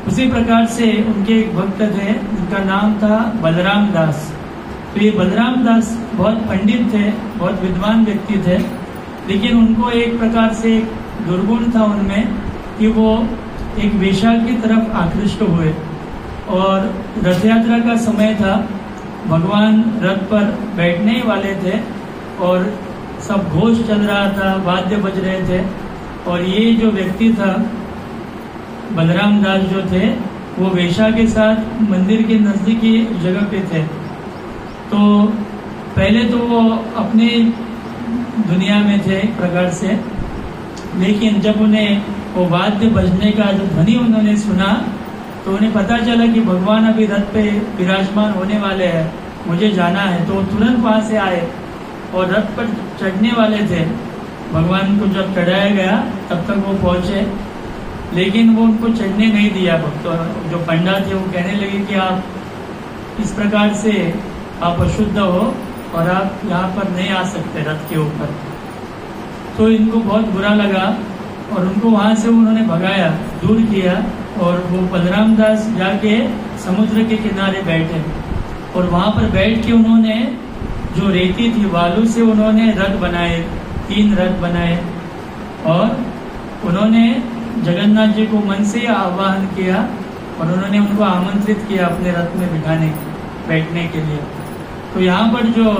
उसी प्रकार से उनके एक भक्त थे, उनका नाम था बलराम दास। तो ये बलराम दास बहुत पंडित थे, बहुत विद्वान व्यक्ति थे, लेकिन उनको एक प्रकार से एक दुर्गुण था उनमें कि वो एक वेश्या की तरफ आकृष्ट हुए। और रथ यात्रा का समय था, भगवान रथ पर बैठने वाले थे और सब घोष चल रहा था, वाद्य बज रहे थे, और ये जो व्यक्ति था बलराम दास जो थे, वो वेश्या के साथ मंदिर के नजदीकी जगह पे थे। तो पहले तो वो अपने दुनिया में थे एक प्रकार से, लेकिन जब उन्हें वो वाद्य बजने का जो ध्वनि उन्होंने सुना, तो उन्हें पता चला कि भगवान अभी रथ पे विराजमान होने वाले हैं, मुझे जाना है। तो तुरंत वहां से आए और रथ पर चढ़ने वाले थे। भगवान को जब चढ़ाया गया तब तक वो पहुंचे, लेकिन वो उनको चढ़ने नहीं दिया। भक्तों जो पंडा थे वो कहने लगे कि आप इस प्रकार से आप अशुद्ध हो और आप यहाँ पर नहीं आ सकते रथ के ऊपर। तो इनको बहुत बुरा लगा और उनको वहां से उन्होंने भगाया, दूर किया, और वो बलराम दास जाके समुद्र के किनारे बैठे और वहां पर बैठ के उन्होंने जो रेती थी, बालू से उन्होंने रथ बनाए, 3 रथ बनाए, और उन्होंने जगन्नाथ जी को मन से आह्वान किया और उन्होंने उनको आमंत्रित किया अपने रथ में बैठने के लिए। तो यहाँ पर जो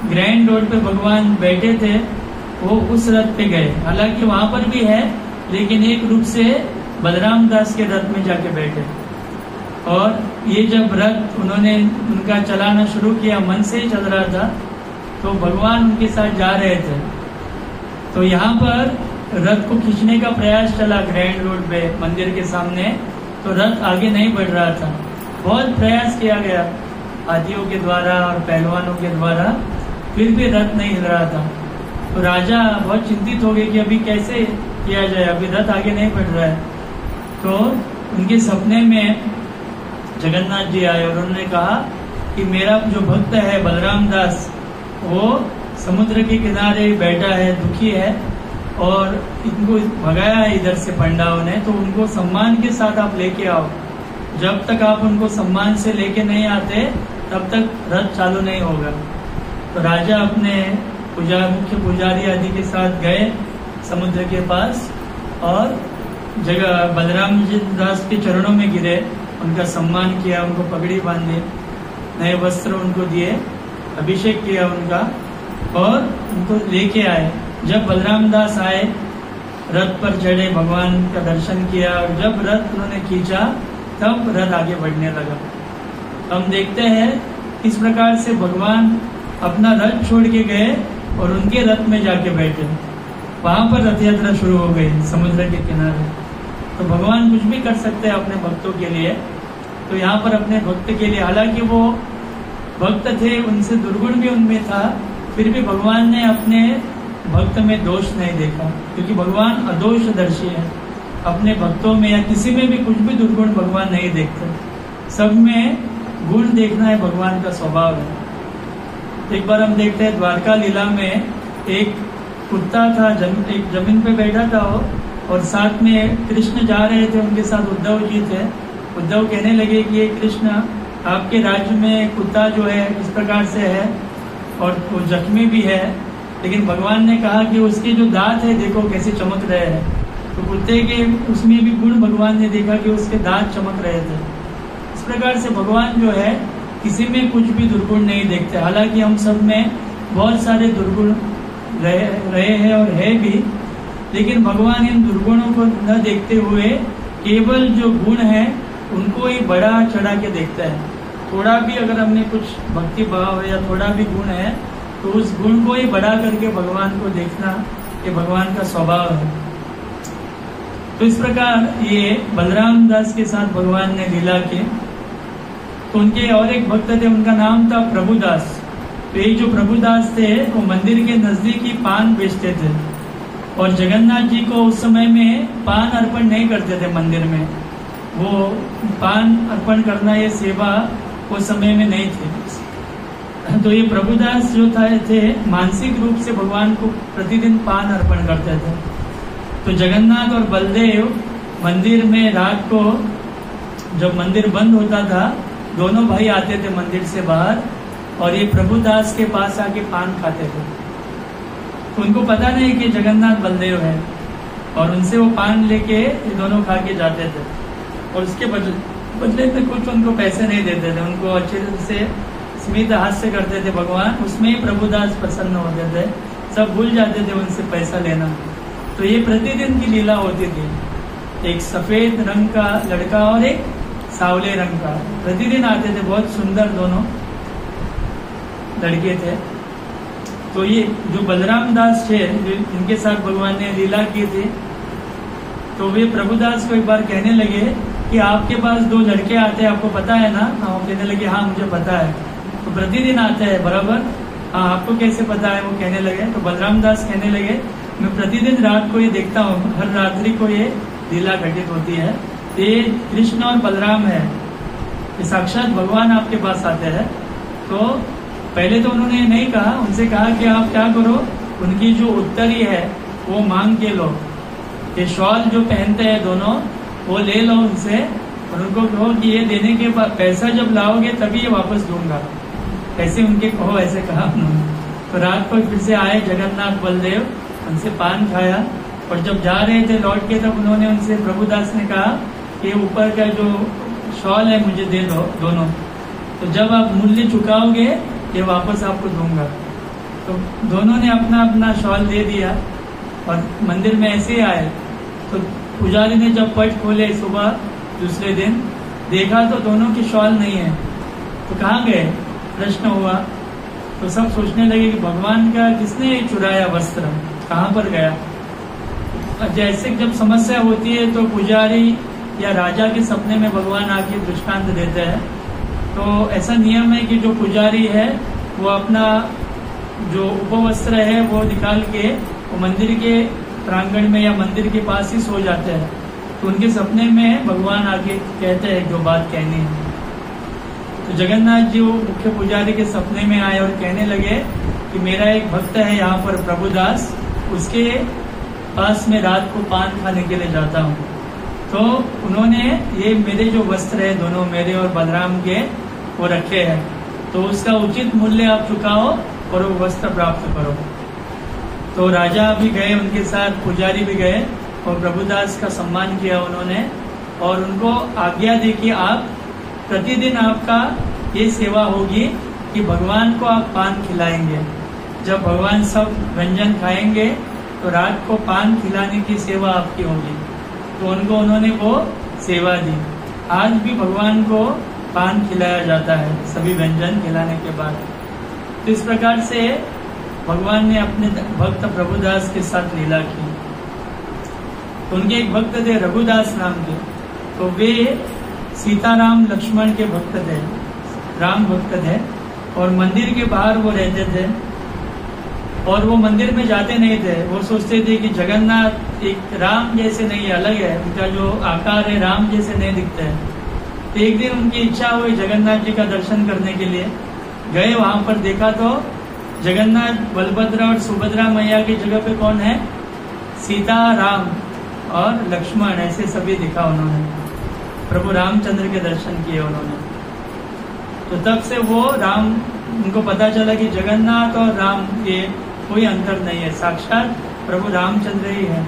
ग्रैंड रोड पे भगवान बैठे थे, वो उस रथ पे गए। हालांकि वहां पर भी है, लेकिन एक रूप से बलराम दास के रथ में जाके बैठे। और ये जब रथ उन्होंने उनका चलाना शुरू किया, मन से ही चल रहा था, तो भगवान उनके साथ जा रहे थे। तो यहाँ पर रथ को खींचने का प्रयास चला ग्रैंड रोड पे मंदिर के सामने, तो रथ आगे नहीं बढ़ रहा था। बहुत प्रयास किया गया हाथियों के द्वारा और पहलवानों के द्वारा, फिर भी रथ नहीं हिल रहा था। तो राजा बहुत चिंतित हो गए कि अभी कैसे किया जाए, अभी रथ आगे नहीं बढ़ रहा है। तो उनके सपने में जगन्नाथ जी आए और उन्होंने कहा कि मेरा जो भक्त है बलराम दास, वो समुद्र के किनारे बैठा है, दुखी है, और इनको भगाया है इधर से पंडाओं ने, तो उनको सम्मान के साथ आप लेके आओ। जब तक आप उनको सम्मान से लेके नहीं आते, तब तक रथ चालू नहीं होगा। तो राजा अपने मुख्य पुजारी आदि के साथ गए समुद्र के पास और बलराम जी दास के चरणों में गिरे, उनका सम्मान किया, उनको पगड़ी बांधी, नए वस्त्र उनको दिए, अभिषेक किया उनका, और उनको लेके आए। जब बलराम दास आए, रथ पर चढ़े, भगवान का दर्शन किया, और जब रथ उन्होंने खींचा, तब रथ आगे बढ़ने लगा। हम देखते हैं इस प्रकार से भगवान अपना रथ छोड़ के गए और उनके रथ में जाके बैठे। वहां पर रथ यात्रा शुरू हो गई समुद्र के किनारे। तो भगवान कुछ भी कर सकते हैं अपने भक्तों के लिए। तो यहाँ पर अपने भक्त के लिए, हालांकि वो भक्त थे, उनसे दुर्गुण भी उनमें था, फिर भी भगवान ने अपने भक्त में दोष नहीं देखा, क्योंकि भगवान अदोषदर्शी है। अपने भक्तों में या किसी में भी कुछ भी दुर्गुण भगवान नहीं देखते, सब में गुण देखना है भगवान का स्वभाव है। एक बार हम देखते हैं द्वारका लीला में एक कुत्ता था, एक जमीन पे बैठा था वो, और साथ में कृष्ण जा रहे थे, उनके साथ उद्धव जी थे। उद्धव कहने लगे कि ये कृष्ण, आपके राज्य में कुत्ता जो है इस प्रकार से है और वो जख्मी भी है, लेकिन भगवान ने कहा कि उसके जो दांत है देखो कैसे चमक रहे हैं। तो कुत्ते के उसमें भी गुण भगवान ने देखा कि उसके दांत चमक रहे थे। इस प्रकार से भगवान जो है किसी में कुछ भी दुर्गुण नहीं देखते। हालांकि हम सब में बहुत सारे दुर्गुण रहे हैं और है भी, लेकिन भगवान इन दुर्गुणों को न देखते हुए केवल जो गुण है उनको ही बड़ा चढ़ा के देखता है। थोड़ा भी अगर हमने कुछ भक्ति भाव है या थोड़ा भी गुण है, तो उस गुण को ही बढ़ा करके भगवान को देखना ये भगवान का स्वभाव है। तो इस प्रकार ये बलराम दास के साथ भगवान ने लीला की। तो उनके और एक भक्त थे, उनका नाम था प्रभुदास। तो ये जो प्रभुदास थे वो मंदिर के नजदीक ही पान बेचते थे और जगन्नाथ जी को उस समय में पान अर्पण नहीं करते थे मंदिर में। वो पान अर्पण करना ये सेवा उस समय में नहीं थी। तो ये प्रभुदास जो थे मानसिक रूप से भगवान को प्रतिदिन पान अर्पण करते थे। तो जगन्नाथ और बलदेव मंदिर में रात को जब मंदिर बंद होता था, दोनों भाई आते थे मंदिर से बाहर और ये प्रभुदास के पास आके पान खाते थे। तो उनको पता नहीं कि जगन्नाथ बलदेव है और उनसे वो पान लेके ये दोनों खा के जाते थे और उसके बदले में कुछ उनको पैसे नहीं देते थे। उनको अच्छे से स्मित हास्य करते थे भगवान, उसमें ही प्रभुदास प्रसन्न होते थे, सब भूल जाते थे उनसे पैसा लेना। तो ये प्रतिदिन की लीला होती थी। एक सफेद रंग का लड़का और एक सावले रंग का प्रतिदिन आते थे, बहुत सुंदर दोनों लड़के थे। तो ये जो बलराम दास थे जिनके साथ भगवान ने लीला की थी, तो वे प्रभुदास को एक बार कहने लगे कि आपके पास दो लड़के आते हैं, आपको पता है ना? हाँ, वो कहने लगे हाँ मुझे पता है। तो प्रतिदिन आते हैं बराबर? हाँ, आपको कैसे पता है? वो कहने लगे। तो बलराम दास कहने लगे मैं प्रतिदिन रात को ये देखता हूँ, हर रात्रि को ये लीला घटित होती है। ये कृष्ण और बलराम है, ये साक्षात भगवान आपके पास आते हैं। तो पहले तो उन्होंने नहीं कहा, उनसे कहा कि आप क्या करो, उनकी जो उत्तरी है वो मांग के लो, ये शॉल जो पहनते हैं दोनों वो ले लो उनसे और उनको कहो कि ये देने के बाद पैसा जब लाओगे तभी ये वापस दूंगा, ऐसे उनके कहो, ऐसे कहा उन्होंने। तो रात को फिर से आए जगन्नाथ बलदेव, उनसे पान खाया और जब जा रहे थे लौट के तब उन्होंने उनसे प्रभुदास ने कहा कि ऊपर का जो शॉल है मुझे दे दो दोनों, तो जब आप मूल्य चुकाओगे ये वापस आपको दूंगा। तो दोनों ने अपना अपना शॉल दे दिया और मंदिर में ऐसे ही आए। तो पुजारी ने जब पट खोले सुबह दूसरे दिन, देखा तो दोनों की शॉल नहीं है। तो कहाँ गए प्रश्न हुआ। तो सब सोचने लगे कि भगवान का किसने चुराया वस्त्र, कहाँ पर गया। जैसे जब समस्या होती है तो पुजारी या राजा के सपने में भगवान आके दृष्टांत देते हैं। तो ऐसा नियम है कि जो पुजारी है वो अपना जो उपवस्त्र है वो निकाल के वो मंदिर के प्रांगण में या मंदिर के पास ही सो जाते हैं। तो उनके सपने में भगवान आके कहते हैं जो बात कहनी है। तो जगन्नाथ जी वो मुख्य पुजारी के सपने में आए और कहने लगे कि मेरा एक भक्त है यहाँ पर प्रभुदास, उसके पास में रात को पान खाने के लिए जाता हूँ। तो उन्होंने ये मेरे जो वस्त्र है दोनों मेरे और बलराम के वो रखे हैं, तो उसका उचित मूल्य आप चुकाओ और वो वस्त्र प्राप्त करो। तो राजा भी गए उनके साथ, पुजारी भी गए और प्रभुदास का सम्मान किया उन्होंने और उनको आज्ञा दी कि आप प्रतिदिन आपका ये सेवा होगी कि भगवान को आप पान खिलाएंगे। जब भगवान सब व्यंजन खाएंगे तो रात को पान खिलाने की सेवा आपकी होगी। तो उनको उन्होंने वो सेवा दी। आज भी भगवान को पान खिलाया जाता है सभी व्यंजन खिलाने के बाद। तो इस प्रकार से भगवान ने अपने भक्त प्रभुदास के साथ लीला की। तो उनके एक भक्त थे रघुदास नाम के, तो वे सीताराम लक्ष्मण के भक्त थे, राम भक्त थे और मंदिर के बाहर वो रहते थे और वो मंदिर में जाते नहीं थे। वो सोचते थे कि जगन्नाथ एक राम जैसे नहीं, अलग है, उनका जो आकार है राम जैसे नहीं दिखता है। तो एक दिन उनकी इच्छा हुई जगन्नाथ जी का दर्शन करने के लिए, गए वहां पर देखा तो जगन्नाथ बलभद्र और सुभद्रा मैया की जगह पे कौन है, सीता राम और लक्ष्मण, ऐसे सभी दिखा उन्होंने, प्रभु रामचंद्र के दर्शन किए उन्होंने। तो तब से वो राम, उनको पता चला कि जगन्नाथ और राम ये कोई अंतर नहीं है, साक्षात प्रभु रामचंद्र ही है।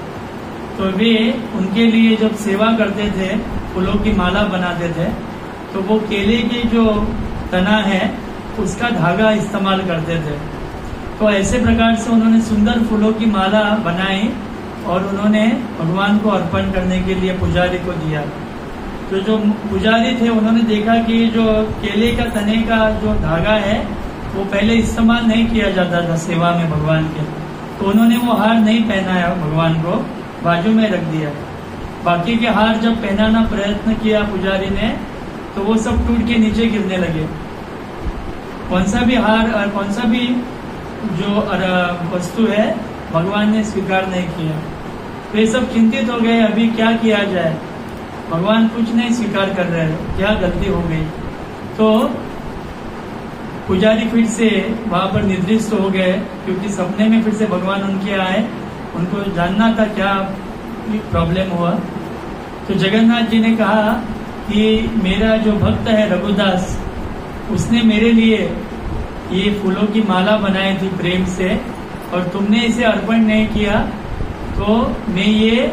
तो वे उनके लिए जब सेवा करते थे, फूलों की माला बनाते थे, तो वो केले की जो तना है उसका धागा इस्तेमाल करते थे। तो ऐसे प्रकार से उन्होंने सुंदर फूलों की माला बनाई और उन्होंने भगवान को अर्पण करने के लिए पुजारी को दिया। तो जो पुजारी थे उन्होंने देखा कि जो केले का तने का जो धागा है वो पहले इस्तेमाल नहीं किया जाता था सेवा में भगवान के, तो उन्होंने वो हार नहीं पहनाया, भगवान को बाजू में रख दिया। बाकी के हार जब पहनाना प्रयत्न किया पुजारी ने, तो वो सब टूट के नीचे गिरने लगे। कौन सा भी हार और कौन सा भी जो वस्तु है भगवान ने स्वीकार नहीं किया। तो ये सब चिंतित हो गए, अभी क्या किया जाए, भगवान कुछ नहीं स्वीकार कर रहे, क्या गलती हो गई। तो पुजारी फिर से वहां पर निद्रिस्त हो गए, क्योंकि सपने में फिर से भगवान उनके आए, उनको जानना था क्या प्रॉब्लम हुआ। तो जगन्नाथ जी ने कहा कि मेरा जो भक्त है रघुदास, उसने मेरे लिए ये फूलों की माला बनाई थी प्रेम से, और तुमने इसे अर्पण नहीं किया, तो मैं ये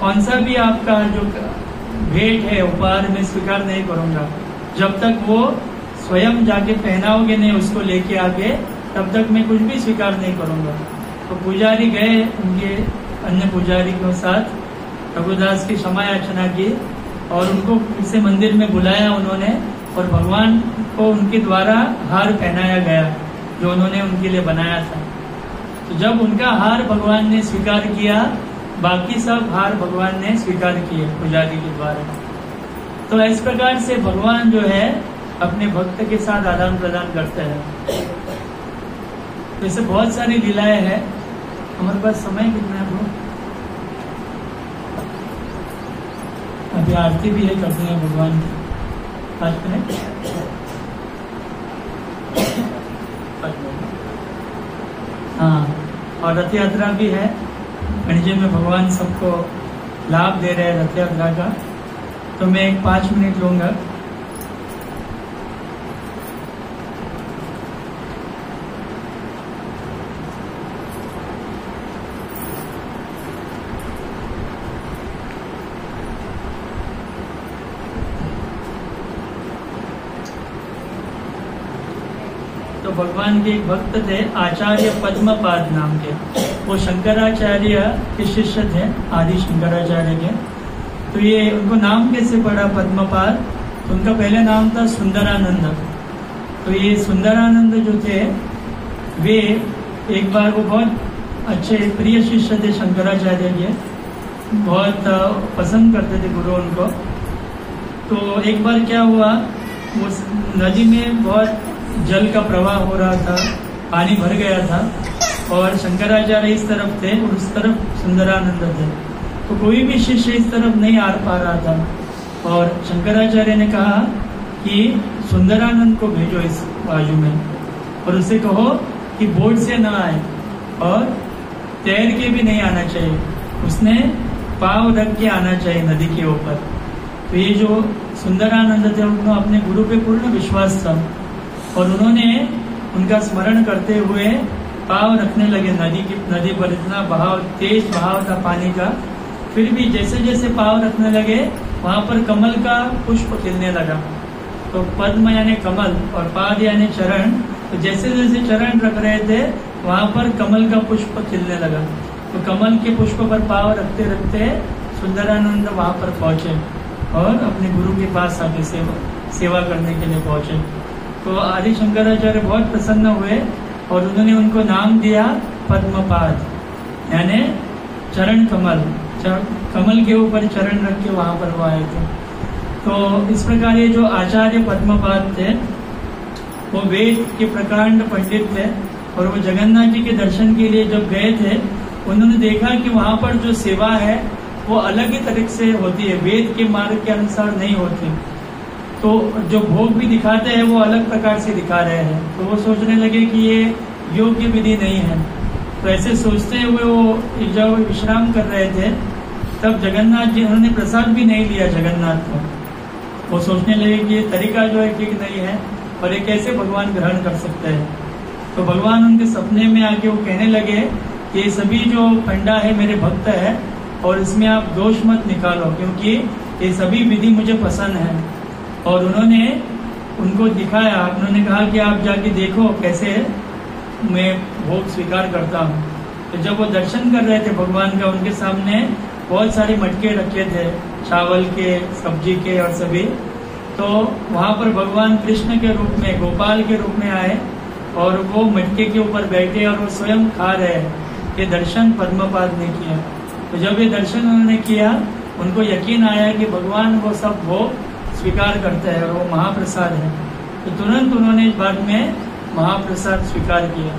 कौन सा भी आपका जो भेंट है उपहार में स्वीकार नहीं करूंगा। जब तक वो स्वयं जाके पहनाओगे नहीं उसको लेके आगे, तब तक मैं कुछ भी स्वीकार नहीं करूंगा। तो पुजारी गए, उनके अन्य पुजारी के साथ रघुदास की क्षमा याचना की, और उनको फिर से मंदिर में बुलाया उन्होंने, और भगवान को उनके द्वारा हार पहनाया गया जो उन्होंने उनके लिए बनाया था। तो जब उनका हार भगवान ने स्वीकार किया, बाकी सब हार भगवान ने स्वीकार किए पुजारी के द्वारा। तो इस प्रकार से भगवान जो है अपने भक्त के साथ आदान प्रदान करते हैं। वैसे बहुत सारी लीलाएं हैं, हमारे पास समय कितना है? अभी आरती भी है, करते हैं भगवान की 5 मिनट। हाँ, और रथ यात्रा भी है गणिजे में, भगवान सबको लाभ दे रहे हैं रथ यात्रा का। तो मैं एक 5 मिनट लूंगा। तो भगवान के एक भक्त थे आचार्य पद्मपाद नाम के, वो शंकराचार्य के शिष्य थे, आदि शंकराचार्य के। तो ये उनको नाम कैसे पड़ा पद्मपाद? तो उनका पहले नाम था सुंदरानंद। तो ये सुंदरानंद जो थे, वे एक बार वो बहुत अच्छे प्रिय शिष्य थे शंकराचार्य के, बहुत पसंद करते थे गुरु उनको। तो एक बार क्या हुआ, वो नदी में बहुत जल का प्रवाह हो रहा था, पानी भर गया था, और शंकराचार्य इस तरफ थे और उस तरफ सुंदरानंद थे। तो कोई भी शिष्य इस तरफ नहीं आ पा रहा था, और शंकराचार्य ने कहा कि सुंदरानंद को भेजो इस बाजू में, और उसे कहो कि बोट से न आए और तैर के भी नहीं आना चाहिए, उसने पाँव रख के आना चाहिए नदी के ऊपर। तो ये जो सुंदरानंद थे, उनको अपने गुरु पे पूर्ण विश्वास था, और उन्होंने उनका स्मरण करते हुए पाँव रखने लगे नदी पर। इतना बहाव, तेज बहाव था पानी का, फिर भी जैसे जैसे पाँव रखने लगे वहां पर कमल का पुष्प खिलने लगा। तो पद्म यानी कमल और पाद यानी चरण, तो जैसे जैसे चरण रख रहे थे वहां पर कमल का पुष्प खिलने लगा। तो कमल के पुष्प पर पाँव रखते रखते सुंदरानंद वहां पर पहुंचे और अपने गुरु के पास आके सेवा करने के लिए पहुंचे। तो आदि शंकराचार्य बहुत प्रसन्न हुए और उन्होंने उनको नाम दिया पद्मपाद, यानी चरण कमल। कमल के ऊपर चरण रख के वहां पर वो आए थे। तो इस प्रकार ये जो आचार्य पद्मपाद थे वो वेद के प्रकांड पंडित थे, और वो जगन्नाथ जी के दर्शन के लिए जब गए थे उन्होंने देखा कि वहां पर जो सेवा है वो अलग ही तरीके से होती है, वेद के मार्ग के अनुसार नहीं होती। तो जो भोग भी दिखाते हैं वो अलग प्रकार से दिखा रहे हैं। तो वो सोचने लगे कि ये योग्य विधि नहीं है। तो ऐसे सोचते हुए वो जब विश्राम कर रहे थे तब जगन्नाथ जी, उन्होंने प्रसाद भी नहीं लिया जगन्नाथ को। वो सोचने लगे कि ये तरीका जो है ठीक नहीं है और ये कैसे भगवान ग्रहण कर सकते हैं। तो भगवान उनके सपने में आके वो कहने लगे कि ये सभी जो पंडा है मेरे भक्त है और इसमें आप दोष मत निकालो, क्योंकि ये सभी विधि मुझे पसंद है। और उन्होंने उनको दिखाया, उन्होंने कहा कि आप जाके देखो कैसे मैं भोग स्वीकार करता हूँ। तो जब वो दर्शन कर रहे थे भगवान का, उनके सामने बहुत सारे मटके रखे थे चावल के, सब्जी के और सभी। तो वहां पर भगवान कृष्ण के रूप में, गोपाल के रूप में आए और वो मटके के ऊपर बैठे और वो स्वयं खा रहे हैं। ये दर्शन पद्मपाद ने किया। तो जब ये दर्शन उन्होंने किया, उनको यकीन आया कि भगवान वो सब भोग स्वीकार करता है और वो महाप्रसाद है। तो तुरंत उन्होंने इस बात में महाप्रसाद स्वीकार किया।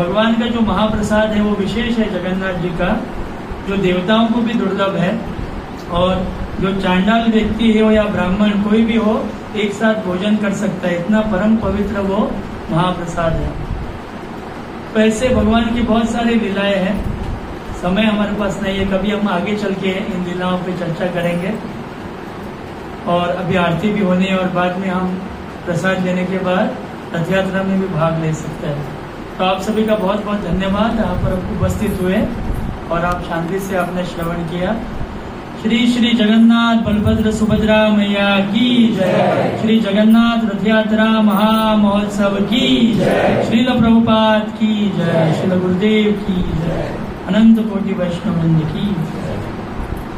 भगवान का जो महाप्रसाद है वो विशेष है जगन्नाथ जी का, जो देवताओं को भी दुर्लभ है, और जो चांडाल व्यक्ति है हो या ब्राह्मण कोई भी हो एक साथ भोजन कर सकता है। इतना परम पवित्र वो महाप्रसाद है। तो ऐसे भगवान की बहुत सारी लीलाएं हैं। समय हमारे पास नहीं है, कभी हम आगे चल के इन लीलाओं पे चर्चा करेंगे। और अभी आरती भी होनी है और बाद में हम प्रसाद लेने के बाद रथ यात्रा में भी भाग ले सकते हैं। तो आप सभी का बहुत बहुत धन्यवाद, यहाँ पर उपस्थित हुए और आप शांति से आपने श्रवण किया। श्री श्री जगन्नाथ बलभद्र सुभद्रा मैया की जय। श्री जगन्नाथ रथ यात्रा महामहोत्सव की जय। श्रील प्रभुपाद की जय। श्रील गुरुदेव की जय। अनंत कोटि वैष्णव वृंद की जय।